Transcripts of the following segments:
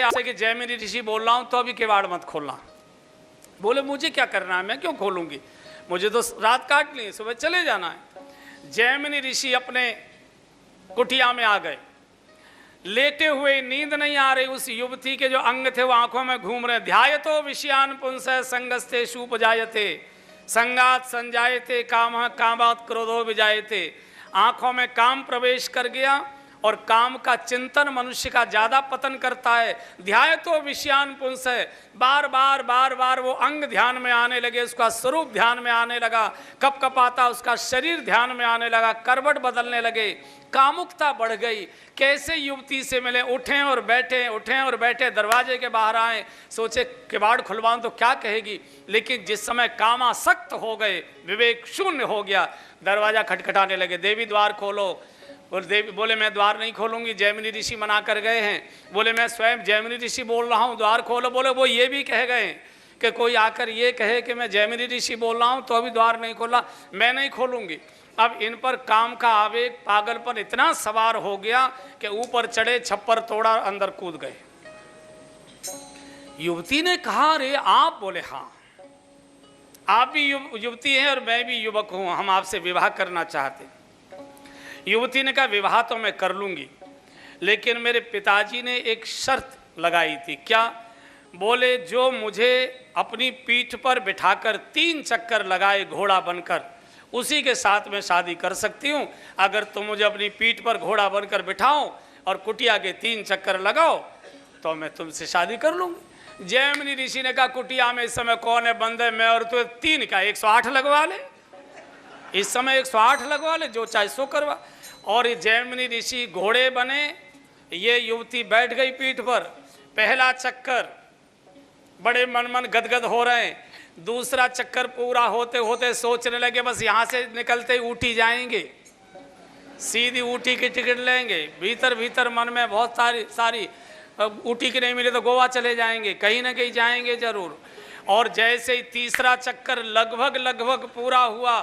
आपसे कि जैमिनी ऋषि बोल रहा हूँ तो अभी किवाड़ मत खोलना। बोले मुझे क्या करना है, मैं क्यों खोलूंगी, मुझे तो रात काटनी है, सुबह चले जाना है। जैमिनी ऋषि अपने कुटिया में आ गए, लेटे हुए, नींद नहीं आ रही, उस युवती के जो अंग थे वो आंखों में घूम रहे। ध्यायतो विषयान पुंसः संगस्ते शूपजायते संगात संजायते कामः कामात् क्रोधो विजायते। आंखों में काम प्रवेश कर गया और काम का चिंतन मनुष्य का ज़्यादा पतन करता है। ध्यायतो विषयान पुंसः, बार बार बार बार वो अंग ध्यान में आने लगे, उसका स्वरूप ध्यान में आने लगा, कप कपाता उसका शरीर ध्यान में आने लगा, करवट बदलने लगे, कामुकता बढ़ गई। कैसे युवती से मिले, उठें और बैठे, दरवाजे के बाहर आए, सोचे किवाड़ खुलवाऊं तो क्या कहेगी, लेकिन जिस समय कामासक्त हो गए, विवेक शून्य हो गया, दरवाजा खटखटाने लगे, देवी द्वार खोलो। और देवी बोले मैं द्वार नहीं खोलूंगी, जैमिनी ऋषि मना कर गए हैं। बोले मैं स्वयं जैमिनी ऋषि बोल रहा हूँ, द्वार खोलो। बोले वो ये भी कह गए कि कोई आकर ये कहे कि मैं जैमिनी ऋषि बोल रहा हूँ तो अभी द्वार नहीं खोला, मैं नहीं खोलूंगी। अब इन पर काम का आवेग, पागलपन इतना सवार हो गया कि ऊपर चढ़े, छप्पर तोड़ा, अंदर कूद गए। युवती ने कहा अरे आप? बोले हाँ, आप भी युवती हैं और मैं भी युवक हूँ, हम आपसे विवाह करना चाहते। युवती ने कहा विवाह तो मैं कर लूंगी, लेकिन मेरे पिताजी ने एक शर्त लगाई थी। क्या? बोले जो मुझे अपनी पीठ पर बिठाकर 3 चक्कर लगाए घोड़ा बनकर, उसी के साथ मैं शादी कर सकती हूँ। अगर तुम मुझे अपनी पीठ पर घोड़ा बनकर बिठाओ और कुटिया के 3 चक्कर लगाओ तो मैं तुमसे शादी कर लूँगी। जैमिनी ऋषि ने कहा कुटिया में इस समय कौन है, बंद है, मैं और तो 3 का 108 लगवा ले, इस समय 108 लगवा ले, जो चाहे सो करवा। और ये जैमिनी ऋषि घोड़े बने, ये युवती बैठ गई पीठ पर। पहला चक्कर बड़े मन गदगद हो रहे हैं, दूसरा चक्कर पूरा होते होते सोचने लगे बस यहाँ से निकलते ही ऊटी जाएंगे, सीधी ऊटी की टिकट लेंगे। भीतर भीतर मन में बहुत सारी ऊटी की नहीं मिले तो गोवा चले जाएंगे, कहीं ना कहीं जाएंगे जरूर। और जैसे ही तीसरा चक्कर लगभग पूरा हुआ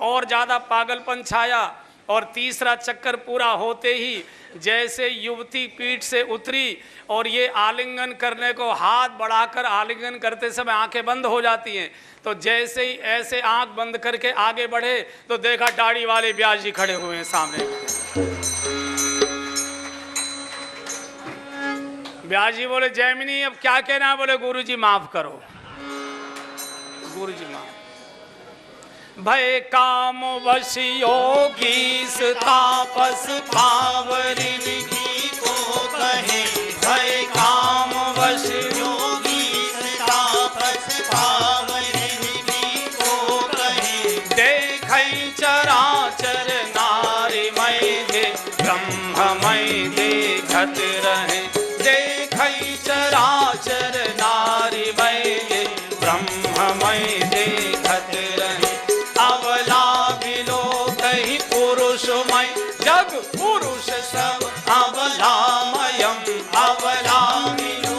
और ज़्यादा पागलपन छाया, और तीसरा चक्कर पूरा होते ही जैसे युवती पीठ से उतरी और ये आलिंगन करने को हाथ बढ़ाकर आलिंगन करते समय आंखें बंद हो जाती हैं, तो जैसे ही ऐसे आंख बंद करके आगे बढ़े तो देखा दाढ़ी वाले ब्यास जी खड़े हुए हैं सामने। ब्यास जी बोले जैमिनी अब क्या कहना है? बोले गुरुजी माफ करो, गुरुजी माफ। भय काम वश योगी तापस पावरी विधि को कहे, भय काम वश योगी तापस पावरी विधि को कहे। देखै चराचर नारी मय दे ब्रह्ममय देखत रहे, देखै चराचर नारी मय दे ब्रह्ममय देखत रहे। जग पुरुष सब अबलामयम, अबलामिलोकहि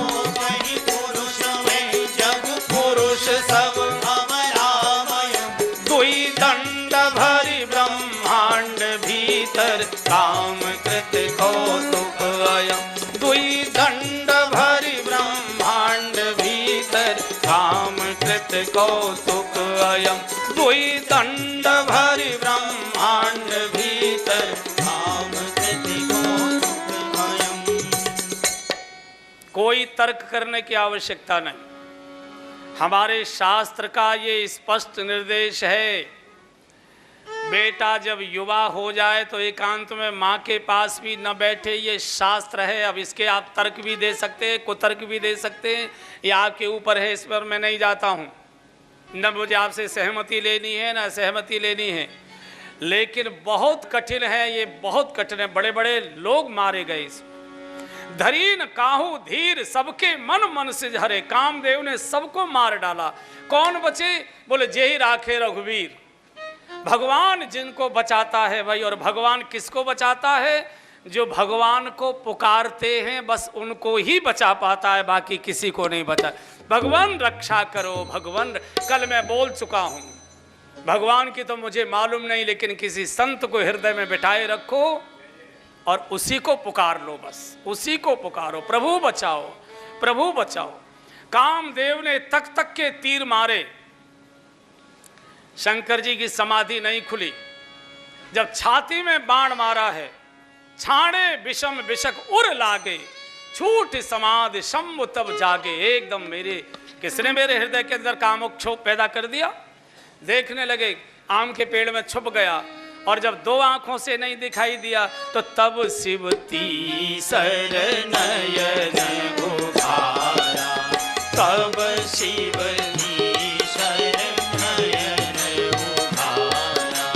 पुरुषमय, जग पुरुष सब अबलामयम। दुई दंड भरि ब्रह्मांड भीतर काम कृत कौतुक अयम, दुई दंड भरि ब्रह्मांड भीतर काम कृत कौतुक अयम, दुई दंड भरि ब्रह्मांड भीतर काम कृत कौतुक अयम। कोई तर्क करने की आवश्यकता नहीं, हमारे शास्त्र का ये स्पष्ट निर्देश है। बेटा जब युवा हो जाए तो एकांत में माँ के पास भी न बैठे, ये शास्त्र है। अब इसके आप तर्क भी दे सकते हैं, कुतर्क भी दे सकते हैं, ये आपके ऊपर है, इस पर मैं नहीं जाता हूँ। न मुझे आपसे सहमति लेनी है न सहमति लेनी है, लेकिन बहुत कठिन है ये, बहुत कठिन है। बड़े बड़े लोग मारे गए इसमें। धरीन काहू धीर सबके मन मन से झरे, कामदेव ने सबको मार डाला, कौन बचे? बोले जे ही राखे रघुवीर। भगवान जिनको बचाता है भाई, और भगवान किसको बचाता है? जो भगवान को पुकारते हैं बस उनको ही बचा पाता है, बाकी किसी को नहीं बचा। भगवान रक्षा करो, भगवान। कल मैं बोल चुका हूँ, भगवान की तो मुझे मालूम नहीं, लेकिन किसी संत को हृदय में बिठाए रखो और उसी को पुकार लो, बस उसी को पुकारो, प्रभु बचाओ। प्रभु बचाओ। कामदेव ने तक तक के तीर मारे, शंकर जी की समाधि नहीं खुली। जब छाती में बाण मारा है, छाणे विषम विषक उर लागे, छूट समाधि शंभु तब जागे। एकदम मेरे किसने मेरे हृदय के अंदर कामुक क्षोभ पैदा कर दिया। देखने लगे, आम के पेड़ में छुप गया, और जब दो आंखों से नहीं दिखाई दिया तो तब शिव तीसर नयन उघारा, तब शिव तीसर नयन उघारा,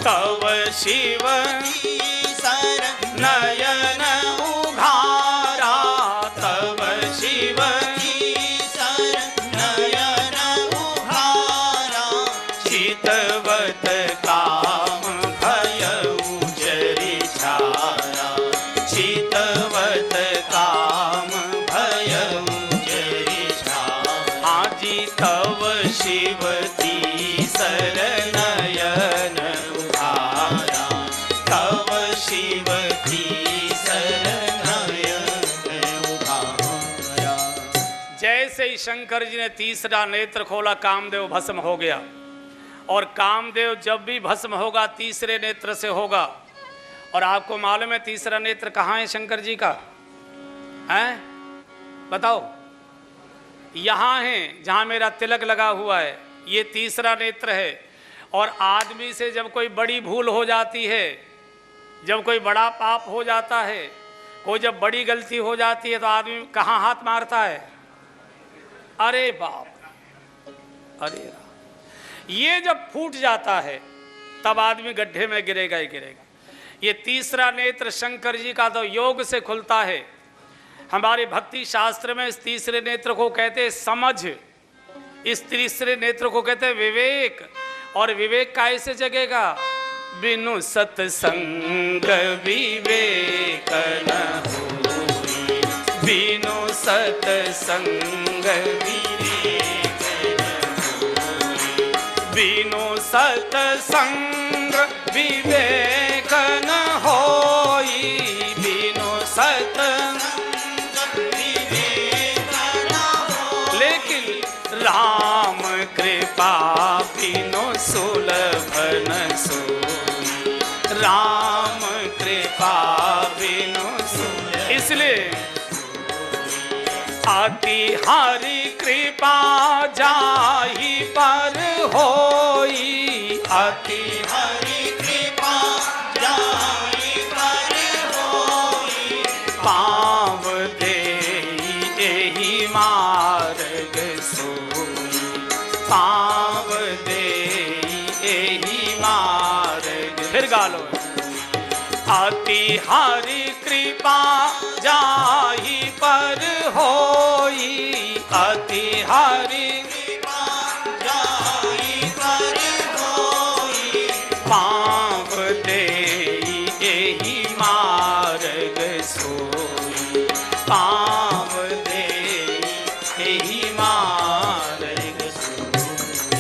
तब शिव तीसर नयन उघारा, तब शिव तीसर नयन उघारा, चितवत काम भयउ जरि छारा, चितवत काम भयउ जरि छारा। आजी तव शिव तीसर नयन उघारा, तव शिव तीसर नयन उघारा। जैसे ही शंकर जी ने तीसरा नेत्र खोला, कामदेव भस्म हो गया। और कामदेव जब भी भस्म होगा तीसरे नेत्र से होगा। और आपको मालूम है तीसरा नेत्र कहाँ है शंकर जी का? हैं? बताओ। यहाँ है जहाँ मेरा तिलक लगा हुआ है, ये तीसरा नेत्र है। और आदमी से जब कोई बड़ी भूल हो जाती है, जब कोई बड़ा पाप हो जाता है, कोई जब बड़ी गलती हो जाती है, तो आदमी कहाँ हाथ मारता है? अरे बाप, अरे ये जब फूट जाता है तब आदमी गड्ढे में गिरेगा ही गिरेगा। ये तीसरा नेत्र शंकर जी का तो योग से खुलता है। हमारे भक्ति शास्त्र में इस तीसरे नेत्र को कहते हैं समझ, इस तीसरे नेत्र को कहते हैं विवेक। और विवेक कैसे जगेगा? बिनु सत्संग विवेक न होई, बिनु सत्संग विवेक न होई, बिनु सत्संग विवेक न होई, बिनु सत्संग विवेक न होई। लेकिन राम कृपा बिनु सुलभ न सोई, राम कृपा बिनु सुलभ। इसलिए अति हरि कृपा जाहि पर होई, अति हरि कृपा जाहि पर होई, पाव देई एहि मार्ग सोई, पाव देई एहि मार्ग। फिर गालो। अति हरि कृपा जाहि पर होई, अति हरि